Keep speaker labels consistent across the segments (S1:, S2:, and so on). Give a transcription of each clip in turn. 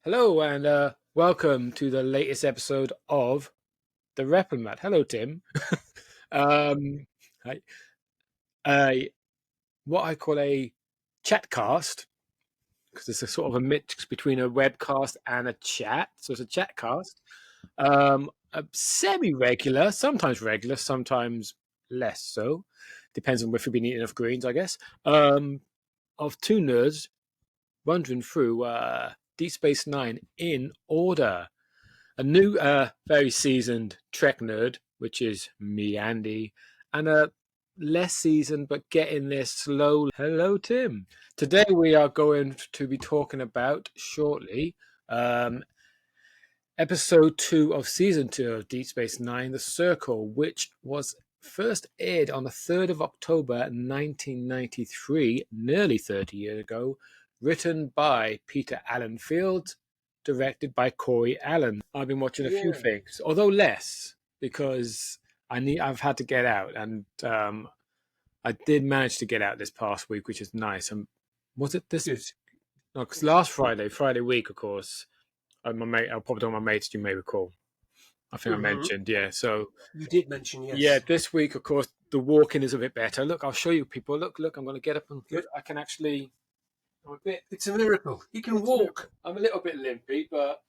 S1: Hello and welcome to the latest episode of the Replimat. Hello, Tim. um, hi. Uh, what I call a chatcast, because it's a sort of a mix between a webcast and a chat. So it's a chatcast. A semi-regular, sometimes regular, sometimes less so. Depends on if we've been eating enough greens, I guess. Of two nerds wandering through Deep Space Nine in order. A new, very seasoned Trek nerd, which is me, Andy, and a less seasoned but getting there slowly. Hello, Tim. Today we are going to be talking about shortly um, episode 2 of season 2 of Deep Space Nine, The Circle, which was first aired on the 3rd of October 1993, nearly 30 years ago, written by Peter Allen Fields, directed by Corey Allen. I've been watching a few things, although less, because I've had to get out, and I did manage to get out this past week, which is nice. Was it this?
S2: Good.
S1: No, because last Friday week, of course, I popped on my mates. You may recall. I think I mentioned, yeah. So
S2: you did mention, yes.
S1: Yeah, this week, of course, the walking is a bit better. Look, I'll show you people. Look, I'm going to get up and I can actually.
S2: It's a miracle. You can walk.
S1: I'm a little bit limpy, but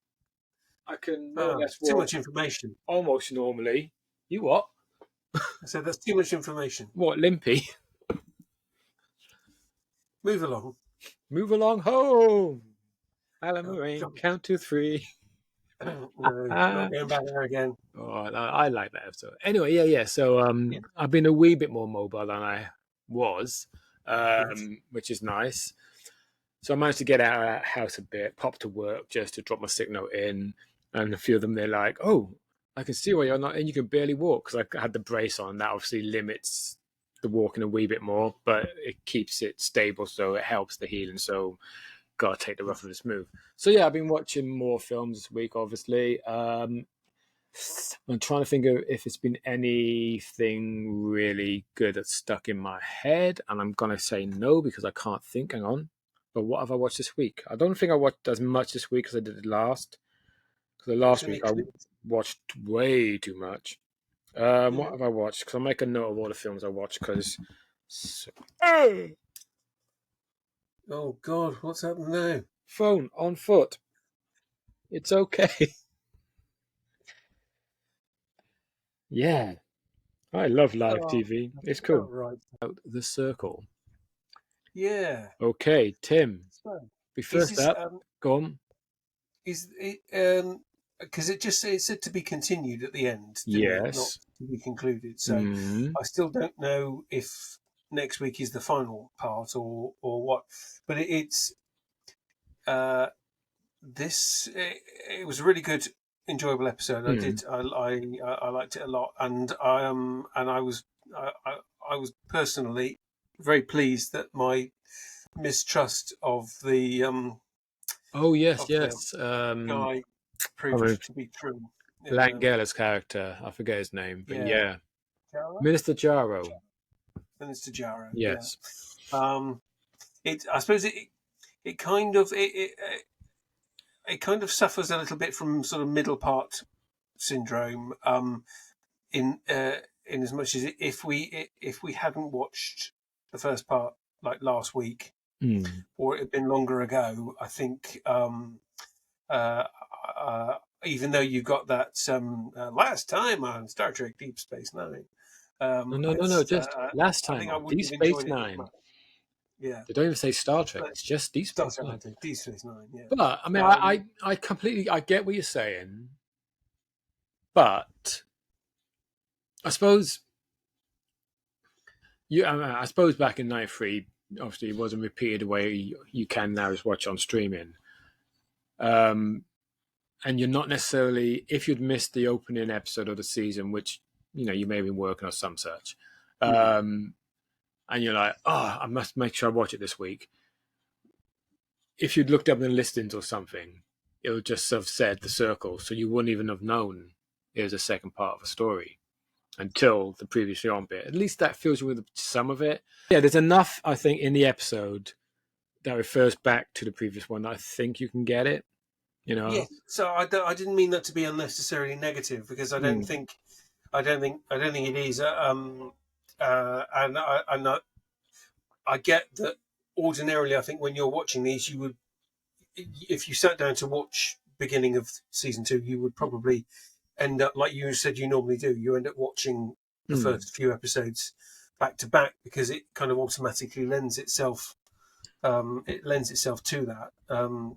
S1: I can more or less walk.
S2: Too much information.
S1: Almost normally. You what?
S2: I said that's too much information.
S1: What, limpy?
S2: Move along.
S1: Move along home. Alan Moraine, count to 3.
S2: No, not going back there again.
S1: Oh, I like that episode. Anyway, yeah. So I've been a wee bit more mobile than I was, which is nice. So I managed to get out of that house a bit, pop to work just to drop my sick note in, and a few of them, they're like, "Oh, I can see why you're not, and you can barely walk," because I had the brace on. That obviously limits the walking a wee bit more, but it keeps it stable, so it helps the healing. So gotta take the rough with the smooth. So yeah, I've been watching more films this week, obviously. I'm trying to think of if it's been anything really good that's stuck in my head, and I'm gonna say no because I can't think. Hang on. But what have I watched this week? I don't think I watched as much this week as I did last. Because last week I watched way too much. What have I watched? Because I'll make a note of all the films I watched. Because
S2: oh God, what's happened now?
S1: Phone on foot. It's okay. Yeah, I love live TV. It's cool.
S2: Right.
S1: The Circle.
S2: Yeah.
S1: Okay, Tim.
S2: So,
S1: be first up. Go on.
S2: Is it because it's said to be continued at the end?
S1: Yes.
S2: Not to be concluded. So I still don't know if next week is the final part or what. But it's this. It was a really good, enjoyable episode. I liked it a lot, and I was personally very pleased that my mistrust of the guy proved to be true.
S1: Langela's character, I forget his name, but yeah. Minister Jaro.
S2: Minister Jaro.
S1: Yes.
S2: Yeah. I suppose it kind of it kind of suffers a little bit from sort of middle part syndrome. In as much as if we hadn't watched the first part like last week, or it had been longer ago, I think even though you got that last time on Star Trek Deep Space Nine.
S1: No, just last time on Deep Space Nine.
S2: Yeah.
S1: They don't even say Star Trek, it's just Deep Space Nine.
S2: Deep Space Nine, yeah.
S1: But I mean I completely get what you're saying. But I suppose I suppose back in '93, obviously it wasn't repeated the way you can now just watch on streaming. And you're not necessarily, if you'd missed the opening episode of the season, which you may have been working or some such, and you're like, I must make sure I watch it this week. If you'd looked up in the listings or something, it would just have said The Circle, so you wouldn't even have known it was a second part of a story until the previously on bit. At least that fills you with some of it. Yeah, there's enough, I think, in the episode that refers back to the previous one. I think you can get it. You
S2: Yeah.
S1: know.
S2: So I didn't mean that to be unnecessarily negative, because
S1: Mm,
S2: I don't think it is. And I get that ordinarily, I think when you're watching these, you would, if you sat down to watch beginning of season two, you would probably end up like you said you normally do. You end up watching the
S1: mm,
S2: first few episodes back to back, because it kind of automatically lends itself. It lends itself to that.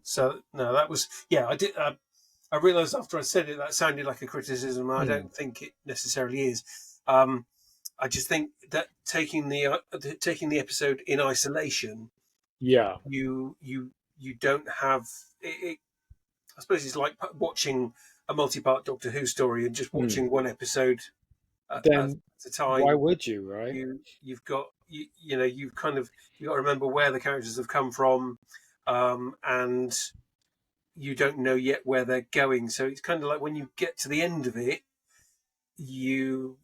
S2: So no, that was, yeah. I did. I realised after I said it that sounded like a criticism. I
S1: mm.
S2: don't think it necessarily is. Um, I just think that taking the episode in isolation,
S1: Yeah.
S2: you don't have I suppose it's like watching a multi-part Doctor Who story and just
S1: Mm.
S2: watching one episode at
S1: Then
S2: a
S1: why
S2: time.
S1: would you, right?
S2: You've got you know you got to remember where the characters have come from, and you don't know yet where they're going. So it's kind of like when you get to the end of it, you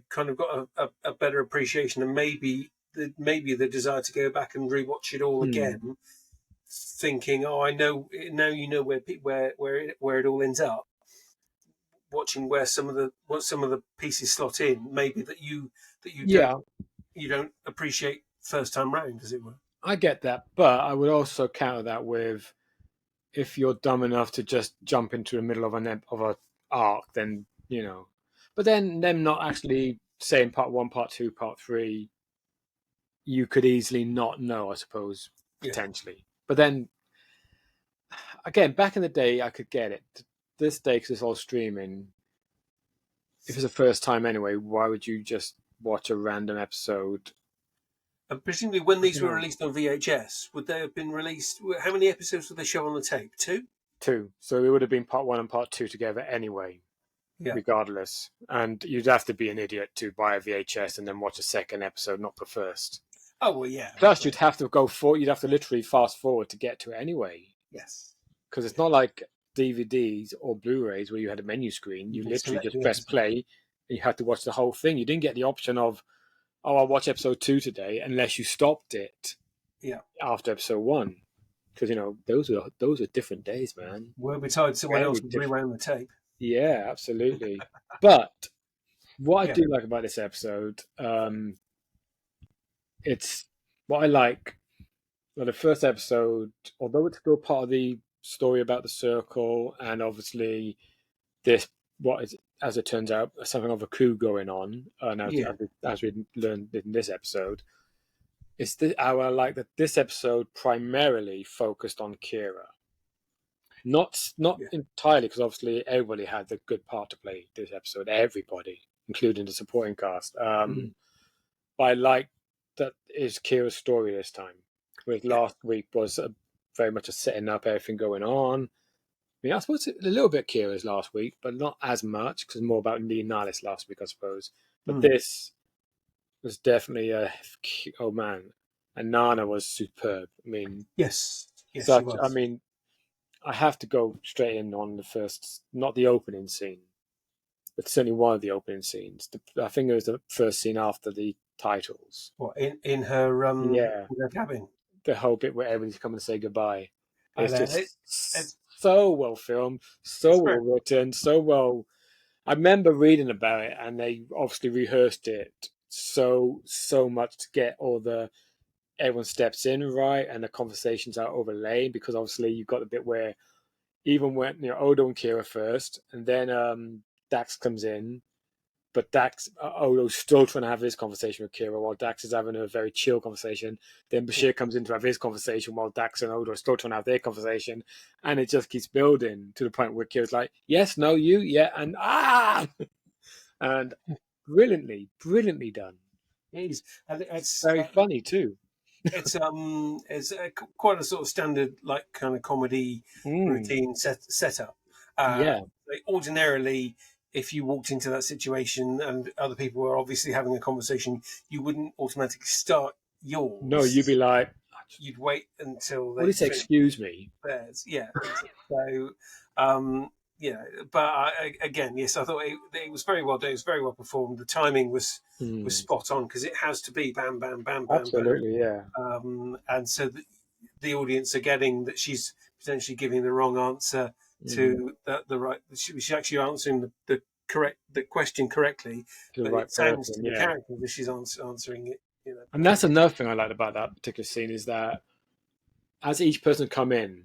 S2: kind of got a better appreciation, and maybe the desire to go back and rewatch it all
S1: Mm.
S2: again, thinking, oh, I know now. You know where it all ends up. Watching where some of the pieces slot in, maybe that
S1: Yeah,
S2: you don't appreciate first time round, as it were.
S1: I get that, but I would also counter that with if you're dumb enough to just jump into the middle of of a arc, then you know. But then them not actually saying part one, part two, part three, you could easily not know, I suppose,
S2: Yeah.
S1: potentially. But then again, back in the day, I could get it. This day, because it's all streaming, if it's the first time anyway, why would you just watch a random episode?
S2: And presumably, when
S1: I
S2: these
S1: don't
S2: were
S1: know.
S2: released on VHS, would they have been released? How many episodes did they show on the tape? Two.
S1: Two, so it would have been part one and part two together anyway,
S2: Yeah.
S1: regardless. And you'd have to be an idiot to buy a VHS and then watch a second episode, not the first.
S2: Oh well, yeah.
S1: Plus,
S2: But
S1: you'd have to go forward. You'd have to literally fast forward to get to it anyway,
S2: yes,
S1: because it's not like DVDs or Blu-rays where you had a menu screen.
S2: you
S1: You
S2: can
S1: literally
S2: select
S1: just
S2: the
S1: press
S2: episode.
S1: play, and you had to watch the whole thing. You didn't get the option of, oh, I'll watch episode two today, unless you stopped it
S2: Yeah.
S1: after episode one, because those are different days, man.
S2: Were we told someone else
S1: Very
S2: would
S1: different.
S2: rewound the tape?
S1: Yeah, absolutely. But what I
S2: Yeah.
S1: do like about this episode, it's what I like. Well, the first episode, although it's still part of the story about the circle, and obviously this, what is, as it turns out, something of a coup going on, and
S2: Yeah.
S1: as we learned in this episode, it's I like that this episode primarily focused on Kira. Not
S2: Yeah.
S1: entirely, because obviously everybody had a good part to play this episode. Everybody, including the supporting cast.
S2: Mhm.
S1: But I like that is Kira's story this time. Whereas
S2: Yeah.
S1: last week was very much a setting up, everything going on. I mean, I suppose a little bit Kira's last week, but not as much, because more about Leonalis last week, I suppose. But
S2: Mm.
S1: this was definitely a, oh man, and Nana was superb. I mean,
S2: Yes. Yes, she
S1: such. I
S2: was.
S1: mean, I have to go straight in on the first, not the opening scene, but certainly one of the opening scenes. I think it was the first scene after the titles.
S2: What in
S1: Yeah,
S2: in her cabin?
S1: the whole bit where everybody's coming to say goodbye.
S2: I
S1: It's
S2: know
S1: just
S2: it's
S1: so well filmed, so
S2: it's very
S1: well written, so well. I remember reading about it, and they obviously rehearsed it so much to get all the everyone steps in right, and the conversations are overlaid, because obviously you've got the bit where even when Odo and Kira first, and then Dax comes in, but Odo's still trying to have his conversation with Kira while Dax is having a very chill conversation. Then
S2: yeah.
S1: Bashir comes in to have his conversation while Dax and Odo are still trying to have their conversation. And it just keeps building to the point where Kira's like, yes, no, you, yeah, and ah! And brilliantly done.
S2: It is, and
S1: Very funny too.
S2: it's quite a sort of standard like kind of comedy
S1: Mm,
S2: routine setup. Uh,
S1: yeah.
S2: like ordinarily, if you walked into that situation and other people were obviously having a conversation, you wouldn't automatically start
S1: No, you'd be
S2: yours.
S1: like,
S2: You'd wait until
S1: what do you
S2: they'd
S1: say,
S2: finished
S1: excuse me?
S2: theirs. Yeah. So, um, but again, yes, I thought it was very well done. It was very well performed. The timing was
S1: Mm,
S2: spot on, because it has to be bam, bam, bam, bam, bam,
S1: absolutely, yeah.
S2: and so the audience are getting that potentially giving the wrong answer to the right. She's actually answering the question correctly,
S1: to the
S2: but
S1: right
S2: it sounds
S1: person.
S2: to the
S1: Yeah,
S2: character that she's answering it.
S1: and that's another thing I liked about that particular scene is that as each person come in,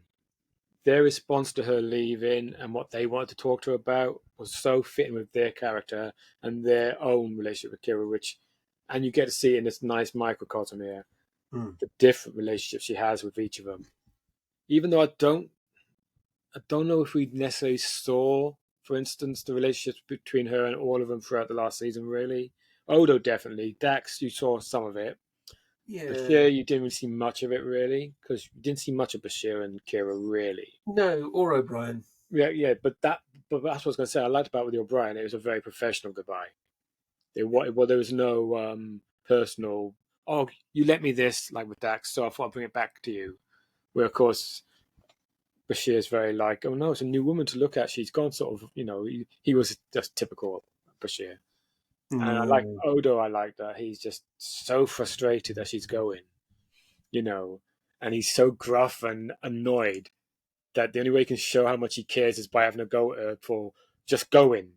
S1: their response to her leaving and what they wanted to talk to her about was so fitting with their character and their own relationship with Kira, and you get to see in this nice microcosm here
S2: Hmm.
S1: the different relationships she has with each of them. Even though I don't know if we necessarily saw, for instance, the relationships between her and all of them throughout the last season. Really, Odo definitely. Dax, you saw some of it.
S2: Yeah.
S1: Bashir, you didn't really see much of it, really, because you didn't see much of Bashir and Kira, really.
S2: No, or O'Brien.
S1: Yeah, but that's what I was going to say. I liked about with O'Brien. It was a very professional goodbye. There was no personal. Oh, you let me this like with Dax, so I thought I'd bring it back to you. Where of course Bashir's very like, oh no, it's a new woman to look at. She's gone sort of, he was just typical Bashir. And I like
S2: No.
S1: Odo. I like that he's just so frustrated that she's going, you know, and he's so gruff and annoyed that the only way he can show how much he cares is by having a go at her for just going,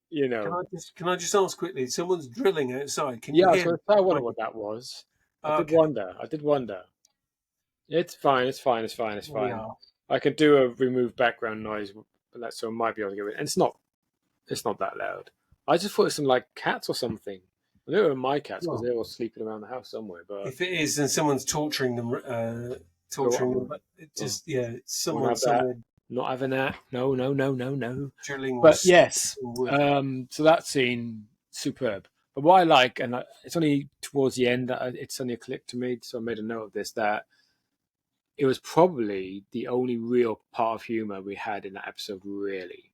S1: you know.
S2: Can I just ask quickly? Someone's drilling outside. Can you
S1: Yeah, I was
S2: hear
S1: going
S2: it?
S1: to say I wonder what that was. I did
S2: Okay,
S1: wonder. I did wonder. It's fine. It's fine. It's fine. It's
S2: there we
S1: fine.
S2: are.
S1: I can do a remove background noise, but that so I might be able to get rid. And it's not. It's not that loud. I just thought it was some like cats or something. I know it were my cats because
S2: Well,
S1: they're all sleeping around the house somewhere. But
S2: if it is, then someone's torturing them.
S1: go
S2: Torturing them.
S1: on.
S2: But it
S1: Oh,
S2: just it's
S1: won't
S2: someone
S1: have that.
S2: somewhere
S1: Not having that. No, no, no, no, no.
S2: drilling or
S1: But yes,
S2: wood.
S1: so that scene superb. But what I like, and it's only towards the end that it's only a click to me, so I made a note of this that it was probably the only real part of humor we had in that episode. Really,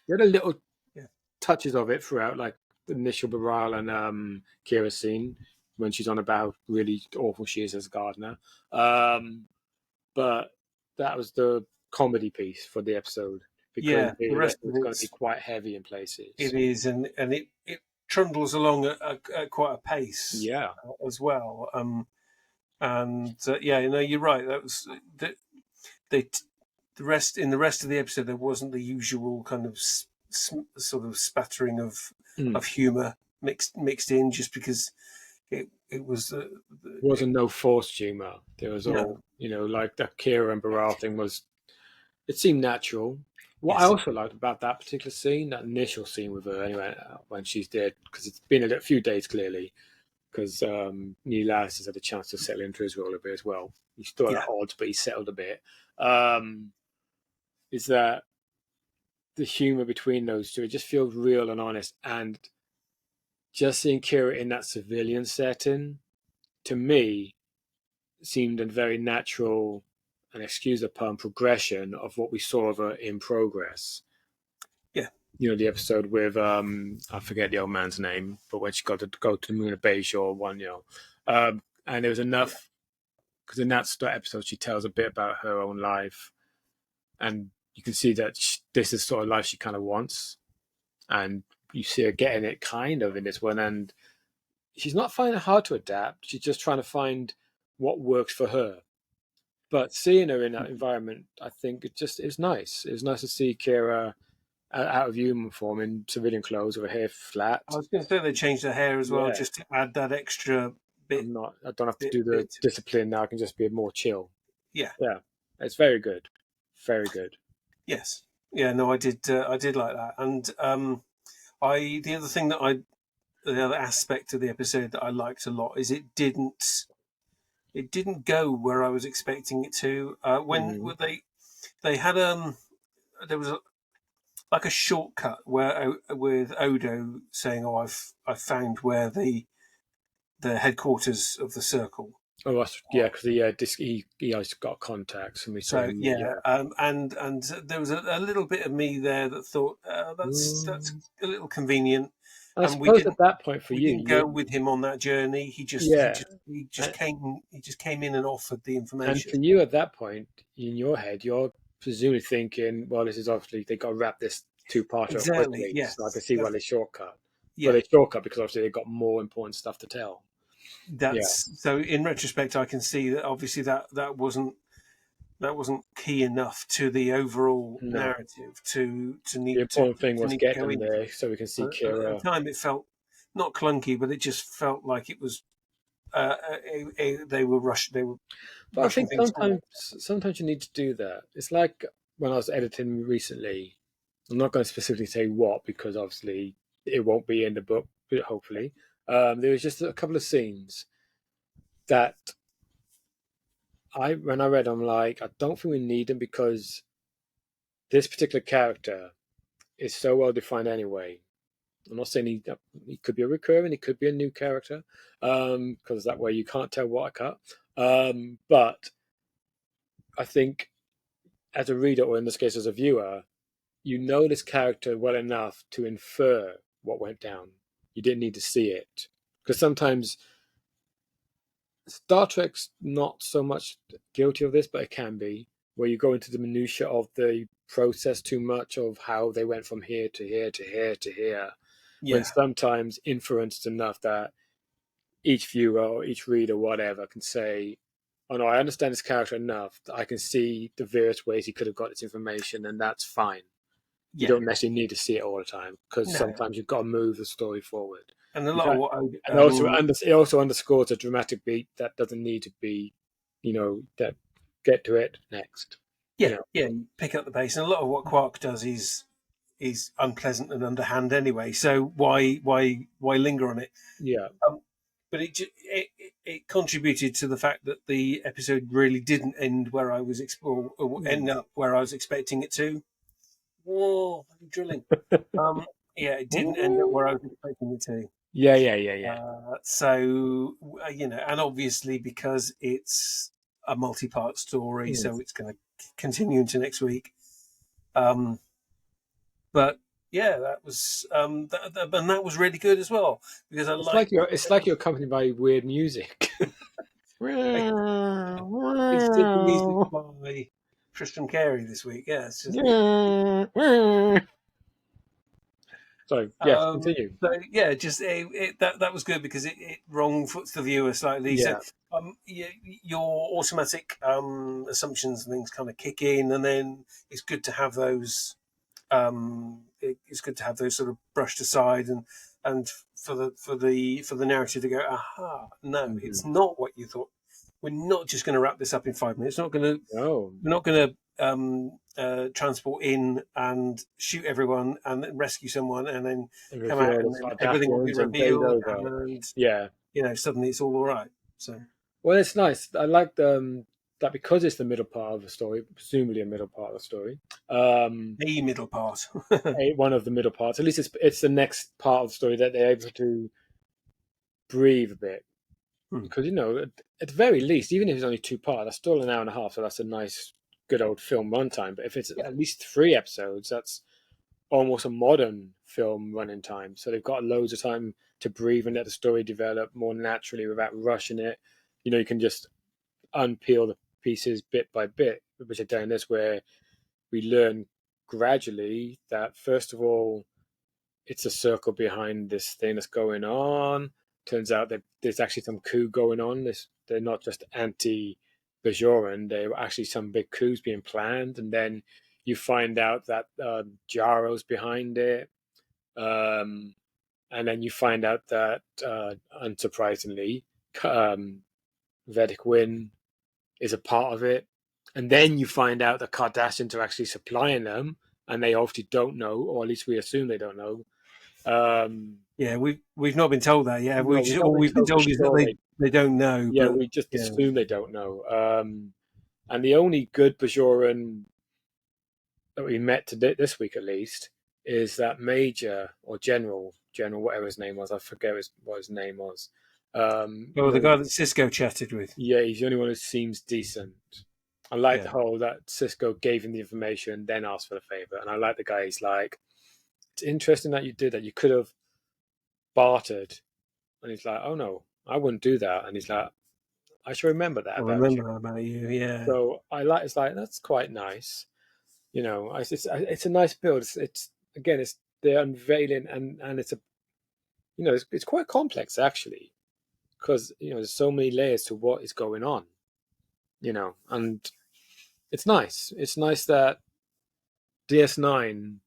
S1: we had a little
S2: Yeah.
S1: touches of it throughout, like the initial Baral and Kira scene when she's on about how really awful she is as a gardener. But that was the comedy piece for the episode because
S2: Yeah, the
S1: the
S2: rest
S1: rest of
S2: of
S1: it's going to be
S2: it's
S1: quite heavy in places.
S2: it is, and it trundles along at quite a pace
S1: Yeah.
S2: as well. And yeah, you're right. That was they the rest of the episode. There wasn't the usual kind of sort of spattering
S1: Mm.
S2: of humor mixed in, just because it was
S1: Wasn't no forced humor. There was
S2: no,
S1: all, like the Kira and Baral thing it seemed natural. What I
S2: yes,
S1: also liked about that particular scene, that initial scene with her, anyway, when she's dead, because it's been a few days clearly, because Neil Larris has had a chance to settle into his role a bit as well. He's still
S2: yeah,
S1: at odds, but he's settled a bit. Um, is that the humor between those two? It just feels real and honest. And just seeing Kira in that civilian setting, to me, seemed a very natural, and excuse the pun, progression of what we saw of her in Progress.
S2: yeah.
S1: The episode with I forget the old man's name, but when she got to go to the moon of Bayshore one, and there was enough because in that episode she tells a bit about her own life, and you can see that this is sort of life she kind of wants, and you see her getting it kind of in this one, and she's not finding it hard to adapt. She's just trying to find what works for her. But seeing her in that environment, I think it was nice. It was nice to see Kira out of uniform in civilian clothes with her hair
S2: I
S1: flat.
S2: was going to say they changed her hair as well,
S1: Yeah,
S2: just to add that extra bit
S1: I don't have to do the
S2: bit.
S1: discipline now. I can just be more chill.
S2: Yeah,
S1: Yeah, it's very good, very good.
S2: yes, yeah. No, I did like that, and the other thing the other aspect of the episode that I liked a lot is it didn't go where I was expecting it to. When
S1: Mm.
S2: they had there was like a shortcut where with Odo saying, "Oh, I've found where the headquarters of the circle."
S1: Oh, yeah, because he has got contacts, and we saw
S2: So
S1: him.
S2: yeah,
S1: Yeah,
S2: and there was a little bit of me there that thought that's
S1: mm.
S2: a little convenient,
S1: I
S2: and
S1: suppose at that point for
S2: we
S1: you,
S2: didn't go with him on that journey.
S1: yeah,
S2: He just came in and offered the
S1: and
S2: information.
S1: for you at that point in your head, you're presumably thinking, well, this is obviously they got to wrap this two-parter up
S2: Exactly.
S1: quickly, so I can
S2: Yes.
S1: see why they shortcut. But
S2: Yeah.
S1: they shortcut because obviously they've got more important stuff to tell. Yeah.
S2: That's so. In retrospect, I can see that obviously that wasn't key enough to the overall
S1: No,
S2: narrative to
S1: the
S2: need
S1: important thing was
S2: need to
S1: get
S2: go
S1: them
S2: into.
S1: there so we can see
S2: And at the
S1: Kira.
S2: time, it felt not clunky, but it just felt like it was they were
S1: But I
S2: rushing
S1: think
S2: things forward.
S1: sometimes you need to do that. It's like when I was editing recently. I'm not going to specifically say what because obviously it won't be in the book, but hopefully. There was just a couple of scenes that when I read, I'm like, I don't think we need them because this particular character is so well defined anyway. I'm not saying he could be a recurring, he could be a new character, because that way you can't tell what I cut. But I think as a reader, or in this case as a viewer, you know this character well enough to infer what went down. You didn't need to see it because sometimes Star Trek's not so much guilty of this, but it can be where you go into the minutia of the process too much of how they went from here to here to here to here. When
S2: Yeah,
S1: sometimes inference is enough that each viewer or each reader, whatever, can say, "Oh no, I understand this character enough that I can see the various ways he could have got this information, and that's fine." You
S2: yeah,
S1: don't necessarily need to see it all the time because
S2: no,
S1: sometimes you've got to move the story forward.
S2: and a
S1: You've
S2: lot of
S1: had,
S2: what
S1: and also it also underscores a dramatic beat that doesn't need to be, that get to it next. You
S2: yeah,
S1: know,
S2: yeah, you pick up the pace, and a lot of what Quark does is unpleasant and underhand anyway. So why linger on it?
S1: yeah,
S2: Um, but it contributed to the fact that the episode really didn't end where I was or end up where I was expecting it to. Whoa, I'm drilling. Um, yeah, it didn't end up where I was expecting it to.
S1: yeah, yeah, yeah, yeah.
S2: So and obviously because it's a multi-part story,
S1: Mm.
S2: so it's going to continue into next week. Um, but yeah, that was and that was really good as well because I like
S1: It's like you're accompanied by weird music.
S2: it's just the music by Tristan Carey this week. Yeah, it's just
S1: So yes, continue.
S2: so yeah, just that was good because it wrong foots the viewer slightly. So
S1: Yeah.
S2: your automatic assumptions and things kind of kick in, and then it's good to have those. It's good to have those sort of brushed aside, and for the narrative to go, aha, no,
S1: Mhm.
S2: it's not what you thought. We're not just going to wrap this up in 5 minutes.
S1: No,
S2: We're not going to transport in and shoot everyone and then rescue someone and then
S1: and
S2: come out
S1: reveal the
S2: and then everything will be
S1: Cardassians and day's
S2: revealed
S1: over.
S2: and
S1: Yeah.
S2: suddenly it's all right. So
S1: Well, it's nice. I like that because it's the middle part of the story, presumably a middle part of the story. Um,
S2: the middle part.
S1: one of the middle parts. At least it's the next part of the story that they're able to breathe a bit.
S2: Hmm.
S1: Because at the very least, even if it's only two parts, that's still an hour and a half. So that's a nice, good old film runtime. But if it's
S2: Yeah,
S1: at least 3 episodes, that's almost a modern film running time. So they've got loads of time to breathe and let the story develop more naturally without rushing it. You can just unpeel the pieces bit by bit, which I've done this, where we learn gradually that first of all, it's a circle behind this thing that's going on. Turns out that there's actually some coup going on. They're not just anti Bajoran, there were actually some big coups being planned. And then you find out that Jaro's behind it. Um, and then you find out that, unsurprisingly, um, Vedic Win is a part of it. And then you find out the Cardassians are actually supplying them, and they obviously don't know, or at least we assume they don't know. Um,
S2: yeah, we've not been told that yet.
S1: no, we've not
S2: All
S1: been
S2: we've been
S1: told for
S2: told is that
S1: sure.
S2: they don't know,
S1: Yeah,
S2: but
S1: we just
S2: yeah,
S1: assume they don't know. And the only good Bajoran that we met today, this week at least, is that Major or General, whatever his name was. I forget what his name was.
S2: well, the guy that Cisco chatted with.
S1: Yeah, he's the only one who seems decent. I like the
S2: Yeah,
S1: whole that Cisco gave him the information, then asked for the favor, and I like the guy. He's like, "It's interesting that you did that. You could have bartered." And he's like, "Oh no, I wouldn't do that." And he's like, "I should remember that
S2: I
S1: about you."
S2: remember about you. Yeah,
S1: So I like. It's like that's quite nice. It's a nice build. It's again, it's they're unveiling, and it's it's quite complex actually because there's so many layers to what is going on. And it's nice. It's nice that DS9,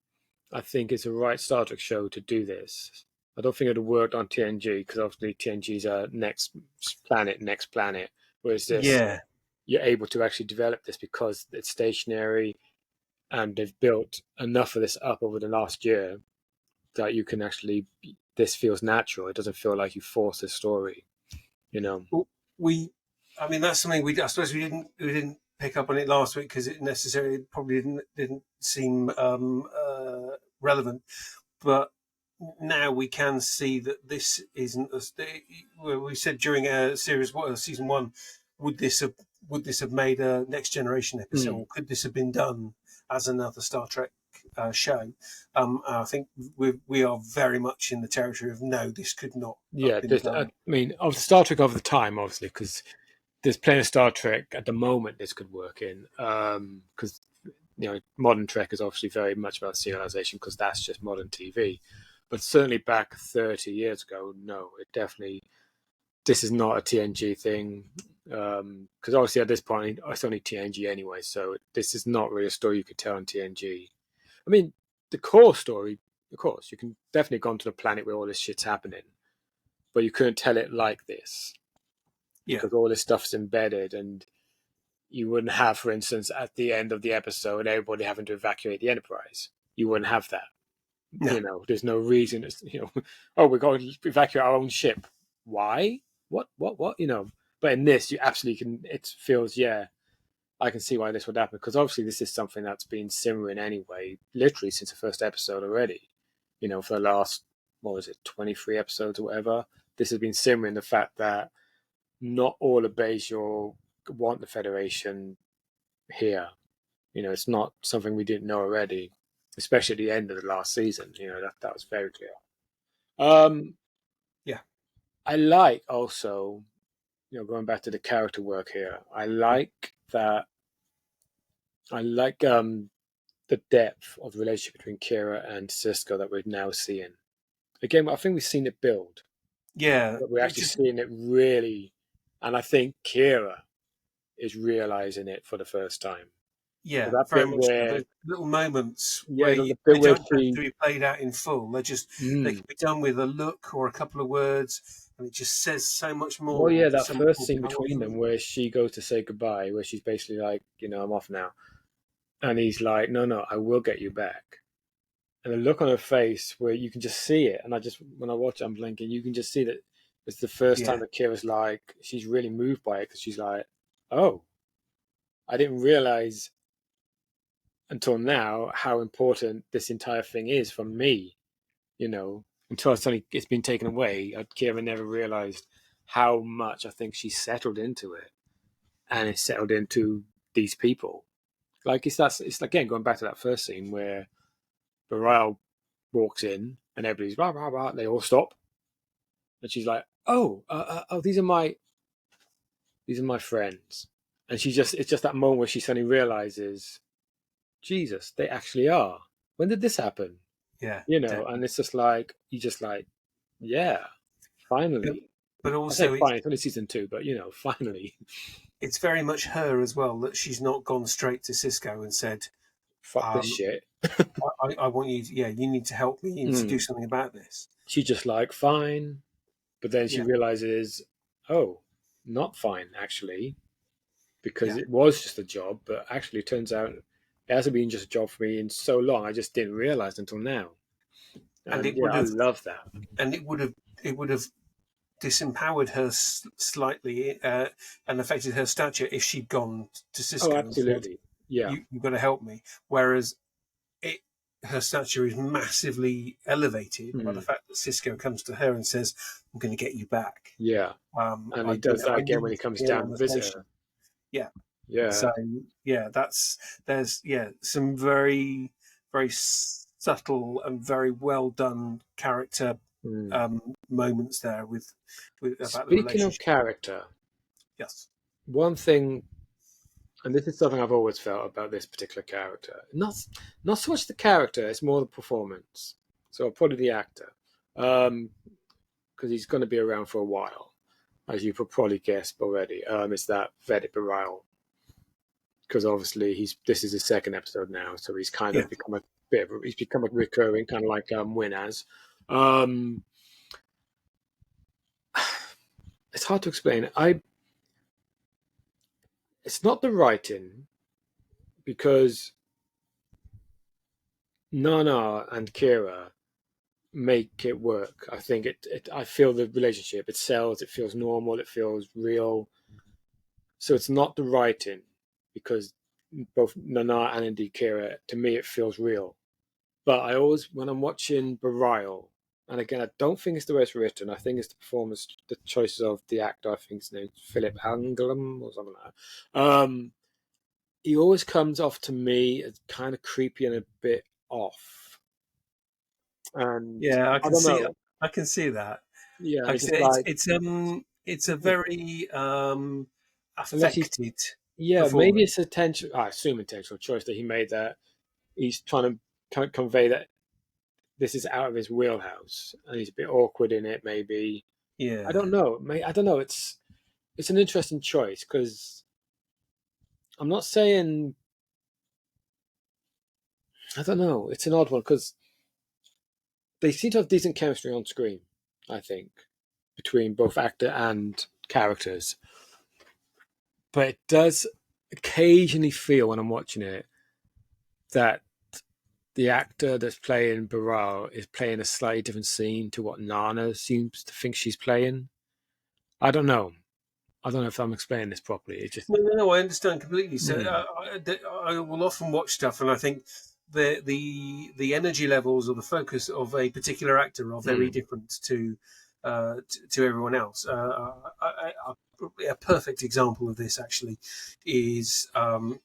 S1: I think, is the right Star Trek show to do this. I don't think it would have worked on TNG because obviously TNG's a next planet. Whereas this,
S2: Yeah.
S1: you're able to actually develop this because it's stationary and they've built enough of this up over the last year that you can actually, this feels natural. It doesn't feel like you force a story, you know.
S2: Well, I mean, that's something I suppose we didn't pick up on it last week because it necessarily probably didn't seem relevant. But now we can see that this isn't well, we said during season one, would this have made a next generation episode,
S1: Mm.
S2: or could this have been done as another Star Trek show? I think we are very much in the territory of no, this could not have
S1: Yeah,
S2: been
S1: I
S2: done.
S1: mean, of Star Trek of the time, obviously, because there's plenty of Star Trek at the moment this could work in. Because modern Trek is obviously very much about serialization because that's just modern TV. But certainly back 30 years ago, no, it definitely, this is not a TNG thing. Because obviously at this point, it's only TNG anyway, so this is not really a story you could tell on TNG. I mean, the core story, of course, you can definitely go onto the planet where all this shit's happening, but you couldn't tell it like this
S2: Yeah,
S1: because all this stuff's embedded and you wouldn't have, for instance, at the end of the episode, everybody having to evacuate the Enterprise. You wouldn't have that.
S2: no,
S1: There's no reason. Oh, we're going to evacuate our own ship. Why? What? But in this, you absolutely can. It feels, yeah, I can see why this would happen because obviously this is something that's been simmering anyway, literally since the first episode already. For the last, what was it, 23 episodes or whatever. This has been simmering the fact that not all of Bajor want the Federation here. It's not something we didn't know already, especially at the end of the last season. That was very clear. Um,
S2: yeah,
S1: I like also, going back to the character work here. I like that. I like the depth of the relationship between Kira and Cisco that we're now seeing. Again, I think we've seen it build,
S2: yeah.
S1: but we're
S2: It
S1: actually
S2: just
S1: seeing it really, and I think Kira is realizing it for the first time. So
S2: Yeah,
S1: that
S2: very
S1: bit
S2: much so.
S1: where,
S2: Those little moments
S1: yeah,
S2: where
S1: the bit
S2: they
S1: where
S2: don't have
S1: she,
S2: to be played out in full. They
S1: mm,
S2: can be done with a look or a couple of words, and it just says so much
S1: well,
S2: more
S1: yeah,
S2: for
S1: that
S2: someone
S1: first scene
S2: walking away
S1: between
S2: from
S1: them
S2: it.
S1: where she goes to say goodbye, where she's basically like, I'm off now, and he's like, no, no, I will get you back. And the look on her face where you can just see it, and when I watch it, I'm blinking. You can just see that it's the first time
S2: Yeah,
S1: that Kira's like, she's really moved by it because she's like, oh, I didn't realize until now how important this entire thing is for me. Until it's been taken away. Kira never realized how much I think she settled into it, and it settled into these people. Like it's again going back to that first scene where Bareil walks in and everybody's rah rah rah. They all stop, and she's like, "Oh, oh, these are my friends." And it's just that moment where she suddenly realizes, Jesus, they actually are. When did this happen?
S2: yeah,
S1: And
S2: definitely.
S1: it's just like yeah,
S2: But,
S1: finally.
S2: but
S1: I say
S2: also,
S1: fine, it's only season 2, but finally,
S2: it's very much her as well that she's not gone straight to Cisco and said,
S1: fuck this
S2: um,
S1: shit.
S2: I want you. Yeah, you need to help me. You need to do
S1: Mm.
S2: something about this.
S1: She just like fine, but then she
S2: Yeah,
S1: realizes, oh, not fine actually, because
S2: yeah,
S1: it was just a job, but actually it turns out it hasn't been just a job for me in so long. I just didn't realize until now.
S2: and
S1: And
S2: it
S1: yeah,
S2: would
S1: I
S2: have,
S1: love that.
S2: and it would have disempowered her slightly and affected her stature if she'd gone to
S1: Oh,
S2: Cisco and said,
S1: absolutely. Yeah.
S2: You've got to help me." Whereas it, her stature is massively elevated by the
S1: Mm.
S2: fact that Cisco comes to her and says, "I'm going to get you back.
S1: Yeah. And he does that
S2: I
S1: again
S2: need
S1: when he
S2: you
S1: comes
S2: here
S1: down
S2: on
S1: to
S2: the
S1: visit
S2: station."
S1: her.
S2: Yeah.
S1: Yeah.
S2: So yeah, there's some very subtle and very well done character
S1: Mm.
S2: moments there with about the
S1: Speaking of
S2: relationship.
S1: character,
S2: Yes.
S1: one thing, and this is something I've always felt about this particular character, not so much the character, it's more the performance. So probably the actor, because he's going to be around for a while, as you could probably guess already. Is that Vedip Bareil? because obviously this is his second episode now, so he's kind
S2: Yeah.
S1: of become he's become a recurring, kind of like Win has. Um, it's hard to explain. It's not the writing, because Nana and Kira make it work. I think I feel the relationship. It sells. It feels normal. It feels real. So it's not the writing, because both Nana and indeed Kira, to me, it feels real. But I always, when I'm watching Burial, and again, I don't think it's the way it's written. I think it's the performance, the choices of the actor. I think his name's Philip Anglum or something like that. He always comes off to me as kind of creepy and a bit off. And
S2: Yeah,
S1: I don't know.
S2: I can see that.
S1: Yeah,
S2: Like I
S1: I'm
S2: say,
S1: just like,
S2: it's a very
S1: unless he's,
S2: affected
S1: yeah, maybe
S2: performance.
S1: it's intentional. I assume intentional choice that he made, that he's trying to kind of convey that this is out of his wheelhouse and he's a bit awkward in it. Maybe I
S2: Yeah.
S1: don't know. I don't know. It's an interesting choice, because I'm not saying, I don't know. It's an odd one, because they seem to have decent chemistry on screen, I think, between both actor and characters. But it does occasionally feel, when I'm watching it, that the actor that's playing Baral is playing a slightly different scene to what Nana seems to think she's playing. I don't know. I don't know if I'm explaining this properly. It just,
S2: No, no, no. I understand completely. So
S1: mm,
S2: I will often watch stuff, and I think the energy levels or the focus of a particular actor are very
S1: mm,
S2: different to everyone else. A perfect example of this actually is Paul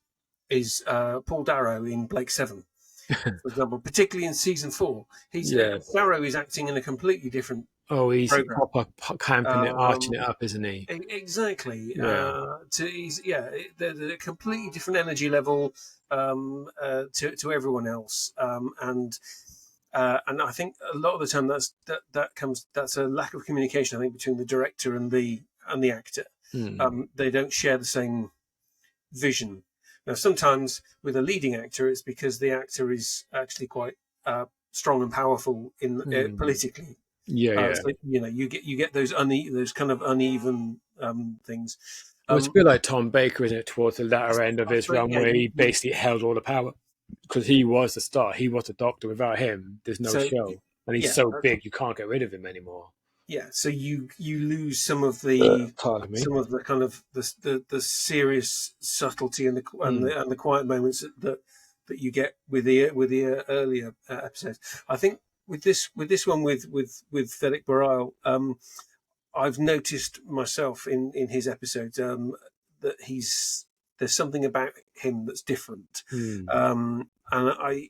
S2: Darrow in Blake Seven, for example, particularly in season 4. He's
S1: yes.
S2: Darrow is acting in a completely different
S1: Oh, he's
S2: program.
S1: proper camping it, arching it
S2: Um,
S1: up, isn't he?
S2: exactly.
S1: Yeah.
S2: To he's yeah, they're a completely different energy level to everyone else, and I think a lot of the time that's a lack of communication. I think between the director and the actor,
S1: Mm,
S2: they don't share the same vision. Now, sometimes with a leading actor, it's because the actor is actually quite strong and powerful in
S1: mm.
S2: politically.
S1: Yeah, yeah.
S2: So you get those kind of uneven things.
S1: Well, it's a
S2: Um,
S1: bit like Tom Baker, isn't it? Towards the latter end of
S2: I
S1: his
S2: suppose,
S1: run,
S2: yeah.
S1: where he basically held all the power, because he was the star. He was the Doctor. Without him, there's no
S2: So
S1: show. And he's
S2: yeah,
S1: so big, you can't get rid of him anymore.
S2: yeah. So you lose
S1: Pardon me.
S2: some of the kind of the serious subtlety and
S1: Mm.
S2: and the quiet moments that you get with the earlier episodes. I think with this one with Frederick Bareil, I've noticed myself in his episodes that there's something about him that's different,
S1: Mm.
S2: and I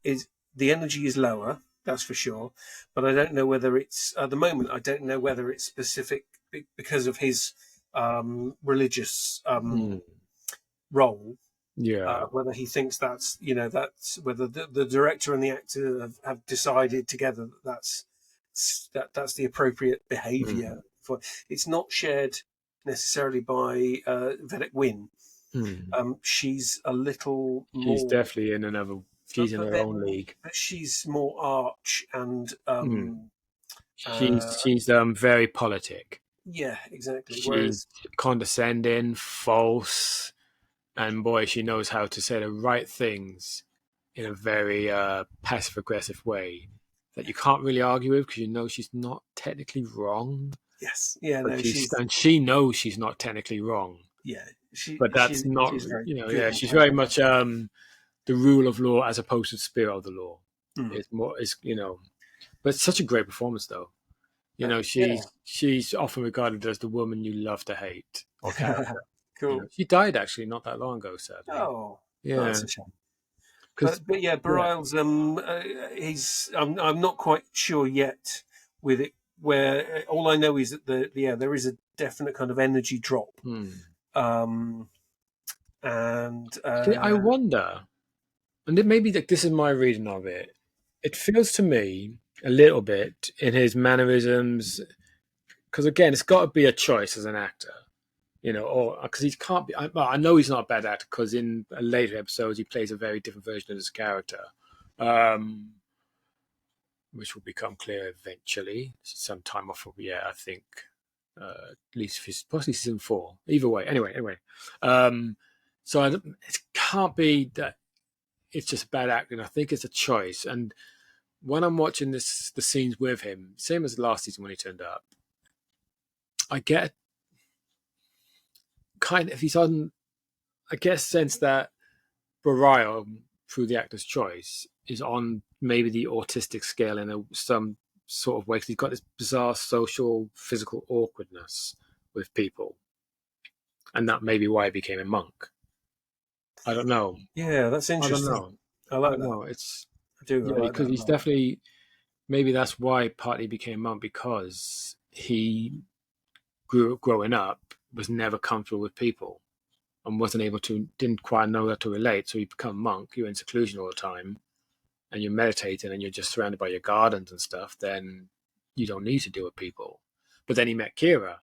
S2: is the energy is lower, that's for sure, but I don't know whether it's at the moment. I don't know whether it's specific because of his religious
S1: Mm.
S2: role.
S1: Yeah.
S2: Whether he thinks that's that's whether the director and the actor have decided together that that's the appropriate behaviour
S1: Mm.
S2: for. It's not shared necessarily by Vedek Wynn.
S1: Mm.
S2: She's a little
S1: She's
S2: more,
S1: definitely in another. She's in
S2: but
S1: her own
S2: then
S1: league.
S2: she's more arch and
S1: Mm.
S2: uh,
S1: She's very politic.
S2: yeah, exactly.
S1: She's
S2: Whereas
S1: condescending, false, and boy, she knows how to say the right things in a very passive aggressive way that you can't really argue with, because you know she's not technically wrong,
S2: yes, yeah,
S1: but
S2: no, she's
S1: she knows she's not technically wrong.
S2: yeah,
S1: But that's not,
S2: she's very good
S1: yeah,
S2: and
S1: she's very
S2: powerful.
S1: much the rule of law as opposed to the spirit of the law.
S2: Mm.
S1: It's more, but it's such a great performance though.
S2: Yeah,
S1: She's often regarded as the woman you love to hate, or character.
S2: cool.
S1: She died actually not that long ago, sadly.
S2: Oh,
S1: Yeah,
S2: that's a shame.
S1: because
S2: But yeah,
S1: yeah,
S2: Bareilles, he's I'm not quite sure yet with it. Where all I know is that there is a definite kind of energy drop,
S1: hmm.
S2: um, and
S1: See, I wonder, and maybe this is my reading of it. It feels to me a little bit in his mannerisms, because again, it's got to be a choice as an actor. or because he can't be. I know he's not a bad actor because in later episodes he plays a very different version of his character, which will become clear eventually. Some time off of I think at least possibly season 4. Either way, anyway. So it can't be that it's just bad acting. I think it's a choice. And when I'm watching the scenes with him, same as last season when he turned up, I get if he's on. I get a sense that Bareil, through the actor's choice, is on maybe the autistic scale in some sort of way. Because he's got this bizarre social, physical awkwardness with people, and that may be why he became a monk. I don't know.
S2: Yeah, that's interesting.
S1: I don't know.
S2: I like that.
S1: No,
S2: I do. I like
S1: because
S2: that
S1: he's definitely maybe that's why partly became a monk, because he growing up was never comfortable with people and didn't quite know how to relate. So you become a monk, you're in seclusion all the time, and you're meditating and you're just surrounded by your gardens and stuff, then you don't need to deal with people. But then he met Kira,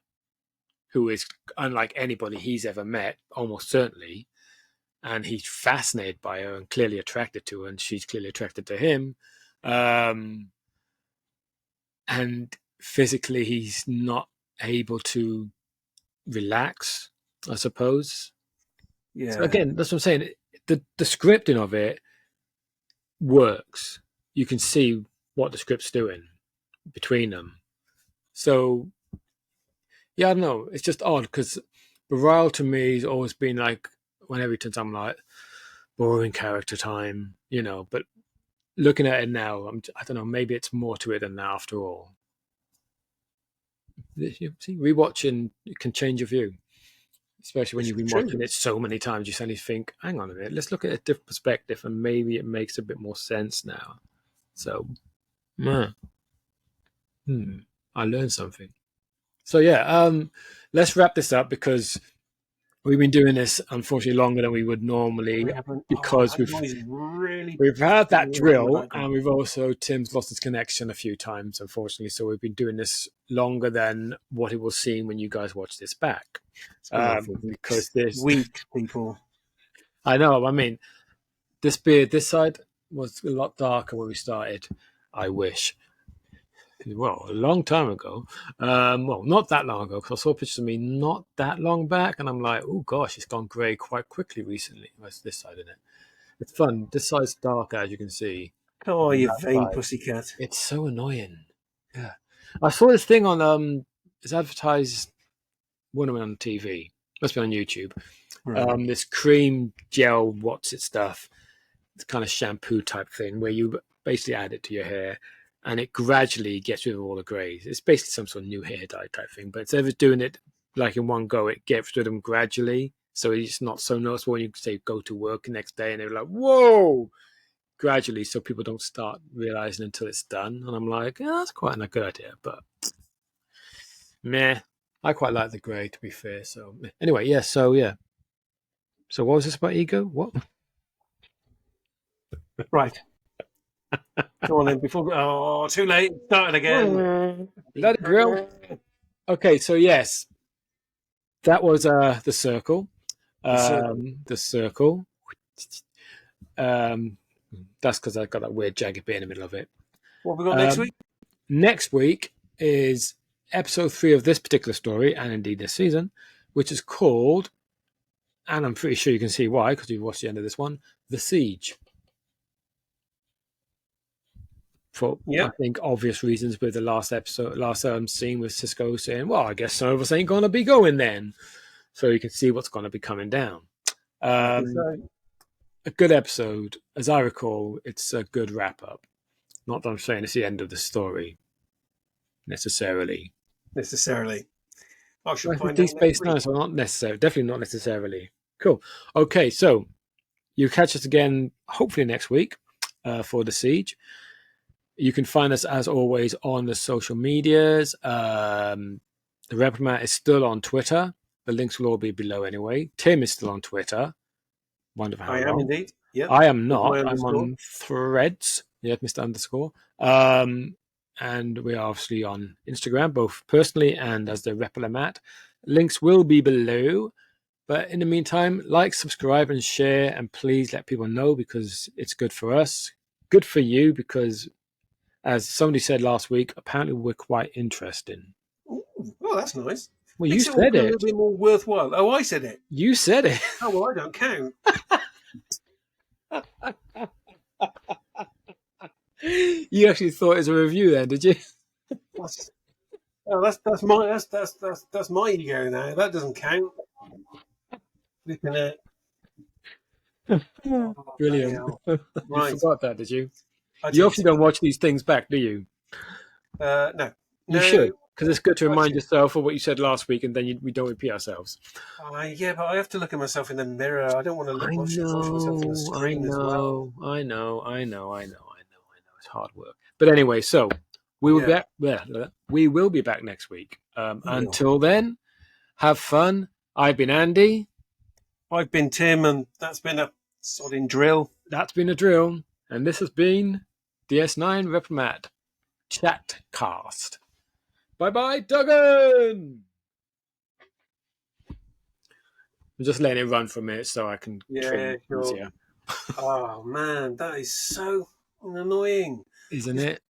S1: who is unlike anybody he's ever met, almost certainly, and he's fascinated by her and clearly attracted to her, and she's clearly attracted to him. And physically, he's not able to relax, I suppose.
S2: Yeah.
S1: So again, that's what I'm saying. The scripting of it works. You can see what the script's doing between them. So, yeah, I don't know. It's just odd because Bareil to me has always been like, whenever he turns on, I'm like, boring character time, But looking at it now, I don't know. Maybe it's more to it than that after all. See, rewatching can change your view. Especially when you've been watching it so many times, you suddenly think, hang on a minute, let's look at a different perspective, and maybe it makes a bit more sense now. So, I learned something. So, let's wrap this up because we've been doing this, unfortunately, longer than we would normally because we've had that drill, and we've also, Tim's lost his connection a few times, unfortunately, so we've been doing this longer than what it will seem when you guys watch this back. Because there's
S2: weak people.
S1: I know. I mean, this side was a lot darker when we started. I wish. Well, a long time ago. Well, not that long ago, because I saw pictures of me not that long back, and I'm like, oh gosh, it's gone grey quite quickly recently. That's this side, isn't it? It's fun. This side's dark, as you can see.
S2: Oh, you vain pussycat!
S1: It's so annoying. Yeah, I saw this thing on it's advertised when I went on TV. Must be on YouTube. Right. This cream gel, what's it stuff? It's kind of shampoo type thing where you basically add it to your hair, and it gradually gets rid of all the greys. It's basically some sort of new hair dye type thing, but instead of doing it like in one go, it gets rid of them gradually. So it's not so noticeable when you say go to work the next day and they're like, whoa, gradually, so people don't start realizing until it's done. And I'm like, that's quite a good idea, but meh. I quite like the grey, to be fair. So anyway, yeah. So what was this about ego? What?
S2: Right. Go on then. Before too late. Started again.
S1: Bloody grill. Okay, so yes, that was the circle. The circle. That's because I got that weird jagged bit in the middle of it.
S2: What have we got next week?
S1: Next week is episode 3 of this particular story, and indeed this season, which is called, and I'm pretty sure you can see why because you've watched the end of this one, The Siege. For I think obvious reasons, with the last scene with Cisco saying, well, I guess some of us ain't going to be going then. So you can see what's going to be coming down. A good episode. As I recall, it's a good wrap-up. Not that I'm saying it's the end of the story, necessarily.
S2: I should find
S1: Deep Space Nine, so not necessarily. Definitely not necessarily. Cool. Okay, so you catch us again, hopefully next week, for The Siege. You can find us, as always, on the social medias. The Replimat is still on Twitter. The links will all be below anyway. Tim is still on Twitter. Wonder how long.
S2: I am indeed. Yep.
S1: I am not. I'm on Threads. Yeah, Mr. Underscore. And we are obviously on Instagram, both personally and as the Replimat. Links will be below. But in the meantime, like, subscribe, and share, and please let people know because it's good for us, good for you because, as somebody said last week, apparently we're quite interesting.
S2: Ooh, oh, that's nice.
S1: Well, you
S2: Makes it all
S1: said
S2: feel a little
S1: it.
S2: bit more worthwhile. Oh, I said it.
S1: You said it.
S2: Oh, well, I don't count.
S1: You actually thought it was a review then, did you?
S2: That's, oh, that's my ego now. That doesn't count. Flipping it. Oh, bloody
S1: Brilliant.
S2: hell.
S1: You
S2: Right,
S1: forgot that, did you?
S2: I
S1: You
S2: did.
S1: obviously don't watch these things back, do you?
S2: No,
S1: You should,
S2: no.
S1: because it's good to
S2: I
S1: remind
S2: should.
S1: yourself of what you said last week, and then we don't repeat ourselves.
S2: Yeah, but I have to look at myself in the mirror. I don't want to
S1: I
S2: watch myself on the
S1: know, I
S2: screen as well.
S1: know, I know, I know, I know, I know, I know. It's hard work. But anyway, so we will be
S2: Yeah,
S1: back. Yeah, we will be back next week.
S2: we will.
S1: Until then, have fun. I've been Andy.
S2: I've been Tim, and that's been a sodding drill.
S1: That's been a drill, and this has been DS9 Replimat Chatcast. Bye bye, Duggan. I'm just letting it run for a minute so I can
S2: Yeah,
S1: trim
S2: sure.
S1: easier,
S2: Oh man, that is so annoying.
S1: isn't it?